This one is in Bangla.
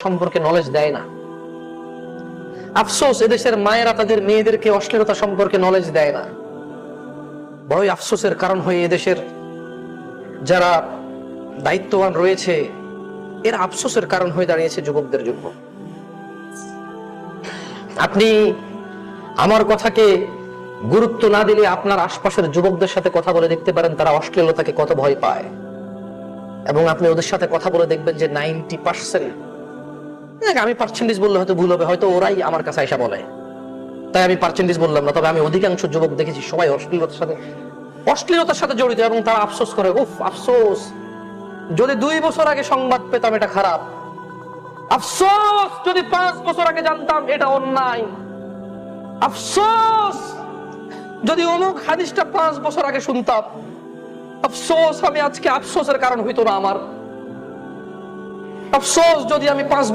সম্পর্কে নলেজ দেয় না। আফসোস, এদেশের মায়েরা তাদের মেয়েদেরকে অশ্লীলতা সম্পর্কে নলেজ দেয় না। বড়ই আফসোসের কারণ হয়ে এদেশের যারা দায়িত্ববান রয়েছে এর আফসোসের কারণ হয়ে দাঁড়িয়েছে যুবকদের জন্য। আপনি আমার কথাকে গুরুত্ব না দিলে আপনার আশপাশের যুবকদের সাথে কথা বলে দেখতে পারেন তারা অশ্লীলতাকে কত ভয় পায়, এবং আপনি ওদের সাথে কথা বলে দেখবেন যে 90%, আমি পার্সেন্টেজ বললে হয়তো ভুল হবে, হয়তো ওরাই আমার কাছে আইসা বলে, তাই আমি পার্সেন্টেজ বললাম না, তবে আমি অধিকাংশ যুবক দেখেছি সবাই অশ্লীলতার সাথে জড়িত, এবং তারা আফসোস করে, উফ আফসোস, যদি 2 বছর আগে সংবাদ পেতাম এটা খারাপ, আফসোস যদি 5 বছর আগে জানতাম এটা অন্যায়, আফসোস যদি অমুক হাদিসটা 5 বছর আগে শুনতাম, আফসোস আমি আজকে আফসোসের কারণ হইতো না আমার, আফসোস যদি আমি 5